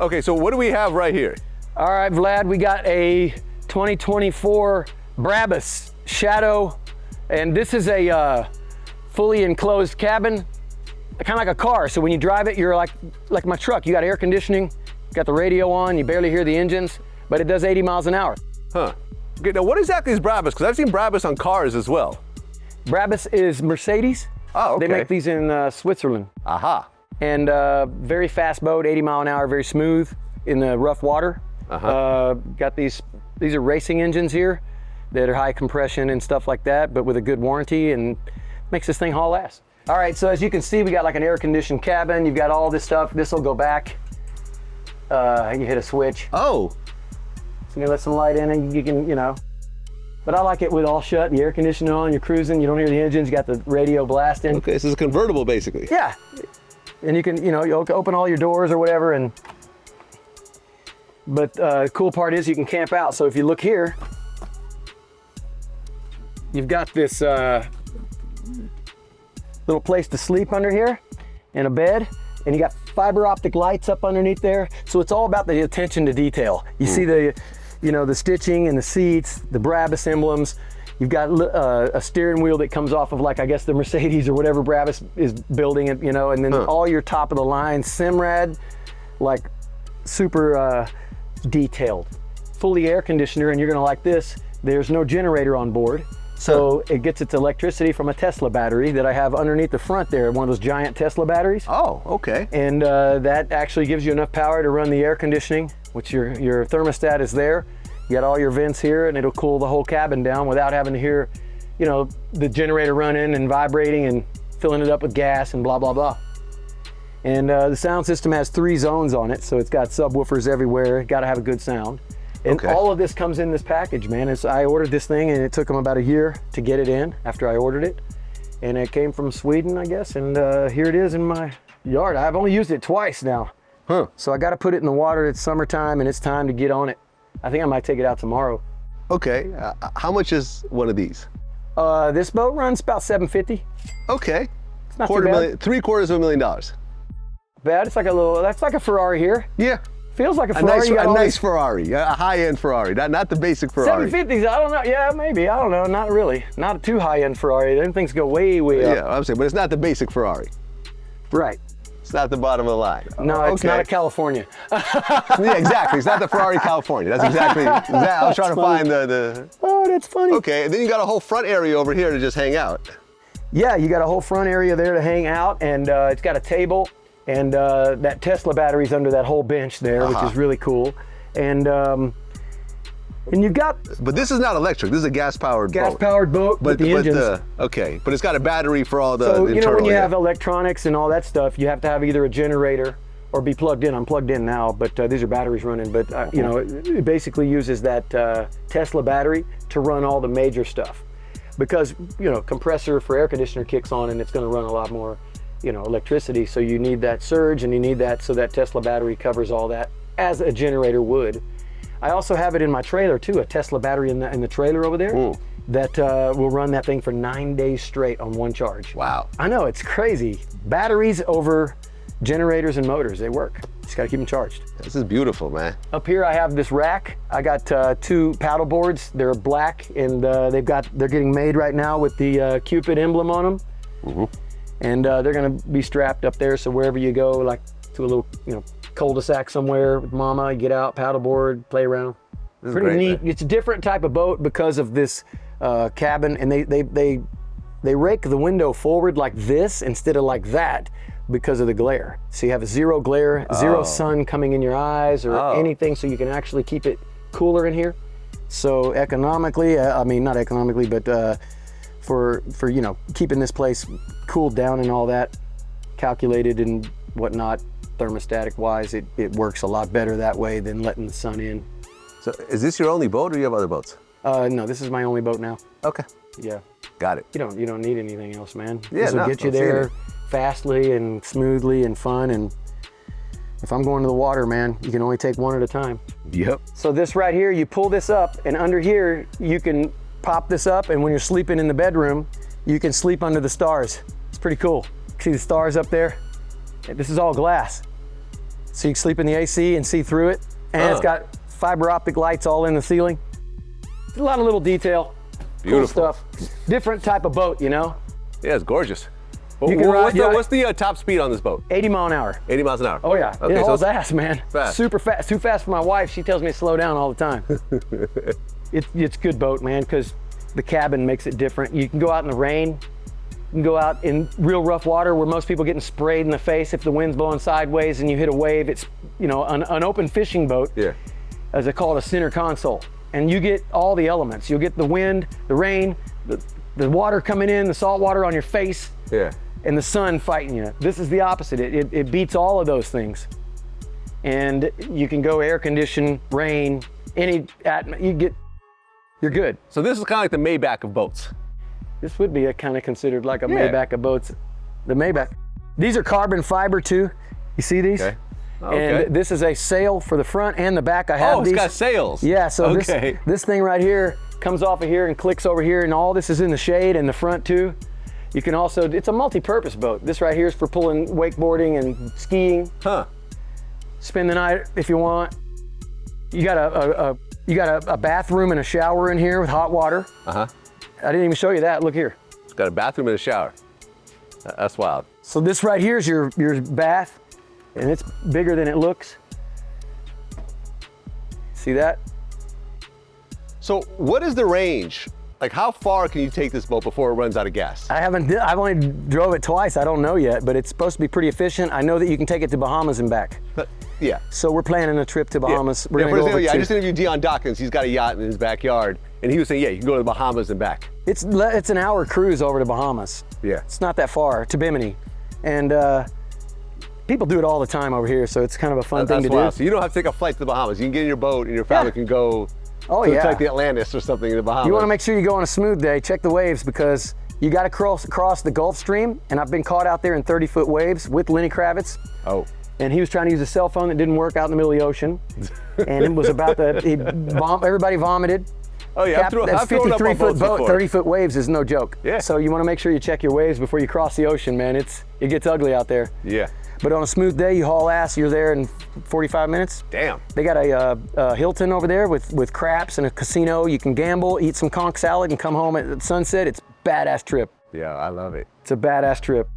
Okay, so what do we have right here? All right, Vlad, we got a 2024 Brabus Shadow, and this is a fully enclosed cabin, kind of like a car. So when you drive it, you're like my truck. You got air conditioning, you got the radio on, you barely hear the engines, but it does 80 miles an hour. Huh. Okay, now what exactly is Brabus? Because I've seen Brabus on cars as well. Brabus is Mercedes. Oh, okay. They make these in Switzerland. Aha. And very fast boat, 80 mile an hour, very smooth in the rough water. Got these are racing engines here that are high compression and stuff like that, but with a good warranty, and makes this thing haul ass. All right, so as you can see, we got like an air conditioned cabin. You've got all this stuff. This will go back. You hit a switch. Oh. So you let some light in and you can, but I like it with all shut, the air conditioning on, you're cruising, you don't hear the engines, you got the radio blasting. Okay, so it's a convertible basically. Yeah. And you can, you open all your doors or whatever, but the cool part is you can camp out. So if you look here, you've got this little place to sleep under here and a bed, and you got fiber optic lights up underneath there. So it's all about the attention to detail. You see the stitching and the seats, the Brabus emblems. You've got a steering wheel that comes off of, like, I guess the Mercedes or whatever Brabus is building it, and then all your top of the line Simrad, like super detailed. Fully air conditioner, and you're gonna like this. There's no generator on board. So it gets its electricity from a Tesla battery that I have underneath the front there, one of those giant Tesla batteries. Oh, okay. And that actually gives you enough power to run the air conditioning, which your thermostat is there. You got all your vents here, and it'll cool the whole cabin down without having to hear, the generator running and vibrating and filling it up with gas and blah, blah, blah. And the sound system has 3 zones on it, so it's got subwoofers everywhere. Got to have a good sound. And all of this comes in this package, man. I ordered this thing, and it took them about a year to get it in after I ordered it. And it came from Sweden, I guess, and here it is in my yard. I've only used it twice now. Huh. So I got to put it in the water. It's summertime, and it's time to get on it. I think I might take it out tomorrow. Okay, how much is one of these? This boat runs about $750. Okay. It's not too bad. $750,000. Bad. It's like that's like a Ferrari here. Yeah. Feels like a Ferrari. A nice Ferrari, a high-end Ferrari, not the basic Ferrari. 750s, I don't know. Yeah, maybe. I don't know. Not really. Not a too high-end Ferrari. Them things go way, way up. Yeah, I'm saying, but it's not the basic Ferrari. Right. It's not the bottom of the line. No, it's not a California. Yeah, exactly. It's not the Ferrari California. That's exactly. I was trying to find the. Oh, that's funny. Okay, and then you got a whole front area over here to just hang out. Yeah, you got a whole front area there to hang out, and it's got a table, and that Tesla battery's under that whole bench there, which is really cool. And you've got. But this is not electric. This is a gas-powered boat. Gas-powered boat with the engines. Okay, but it's got a battery for all the. So internal, when you have electronics and all that stuff, you have to have either a generator or be plugged in. I'm plugged in now, but these are batteries running. But it basically uses that Tesla battery to run all the major stuff, because compressor for air conditioner kicks on, and it's going to run a lot more electricity. So you need that surge, and you need that so that Tesla battery covers all that as a generator would. I also have it in my trailer too, a Tesla battery in the trailer over there that will run that thing for 9 days straight on one charge. Wow. I know, it's crazy. Batteries over generators and motors, they work. Just gotta keep them charged. This is beautiful, man. Up here I have this rack. I got 2 paddle boards. They're black, and they're getting made right now with the Cupid emblem on them. And they're gonna be strapped up there, so wherever you go, like to a little cul-de-sac somewhere with mama, you get out, paddleboard, play around. Pretty neat. Man. It's a different type of boat because of this cabin, and they rake the window forward like this instead of like that because of the glare. So you have a zero glare, zero sun coming in your eyes or anything, so you can actually keep it cooler in here. So economically, I mean not economically, but for keeping this place cooled down and all that, calculated and whatnot, thermostatic wise, it works a lot better that way than letting the sun in. So is this your only boat, or do you have other boats? No, this is my only boat now. Okay. Yeah. Got it. You don't need anything else, man. Yeah, this will get you there fastly and smoothly and fun. And if I'm going to the water, man, you can only take one at a time. Yep. So this right here, you pull this up, and under here you can pop this up, and when you're sleeping in the bedroom, you can sleep under the stars. It's pretty cool. See the stars up there? This is all glass. So you can sleep in the AC and see through it. And it's got fiber optic lights all in the ceiling. A lot of little detail. Beautiful. Cool stuff. Different type of boat, you know? Yeah, it's gorgeous. You can ride, What's the top speed on this boat? 80 mile an hour. 80 miles an hour. Oh yeah, Okay, it so hauls it's ass, man. fast. Super fast. Too fast for my wife. She tells me to slow down all the time. It's good boat, man, because the cabin makes it different. You can go out in the rain. You can go out in real rough water where most people are getting sprayed in the face if the wind's blowing sideways and you hit a wave. It's, you know, an open fishing boat, Yeah. as they call it, a center console. And you get all the elements. You'll get the wind, the rain, the water coming in, the salt water on your face. Yeah. And the sun fighting you. This is the opposite. It beats all of those things. And you can go air condition, rain, you're good. So this is kind of like the Maybach of boats. This would be kind of considered like a Maybach of boats. The Maybach. These are carbon fiber too. You see these? Okay. Okay. And this is a sail for the front and the back. I have these. It's got sails. Yeah, so okay. this thing right here comes off of here and clicks over here, and all this is in the shade and the front too. You can also, it's a multi-purpose boat. This right here is for pulling wakeboarding and skiing. Huh. Spend the night if you want. You got a bathroom and a shower in here with hot water. Uh-huh. I didn't even show you that. Look here. It's got a bathroom and a shower. That's wild. So this right here is your bath, and it's bigger than it looks. See that? So what is the range? Like how far can you take this boat before it runs out of gas? I've only drove it twice. I don't know yet, but it's supposed to be pretty efficient. I know that you can take it to Bahamas and back. Yeah. So we're planning a trip to Bahamas. Yeah. We're gonna go over I just interviewed Dion Dawkins. He's got a yacht in his backyard, and he was saying, yeah, you can go to the Bahamas and back. It's an hour cruise over to Bahamas. Yeah. It's not that far, to Bimini. And people do it all the time over here, so it's kind of a fun thing to do. So you don't have to take a flight to the Bahamas. You can get in your boat and your family can go to like the Atlantis or something in the Bahamas. You want to make sure you go on a smooth day, check the waves, because you got to cross the Gulf Stream, and I've been caught out there in 30-foot waves with Lenny Kravitz. Oh. And he was trying to use a cell phone that didn't work out in the middle of the ocean. And it was about everybody vomited. Oh yeah, That's 53-foot boat, 30-foot waves is no joke. Yeah. So you want to make sure you check your waves before you cross the ocean, man. It gets ugly out there. Yeah. But on a smooth day, you haul ass, you're there in 45 minutes. Damn. They got a Hilton over there with craps and a casino. You can gamble, eat some conch salad, and come home at sunset. It's a badass trip. Yeah, I love it. It's a badass trip.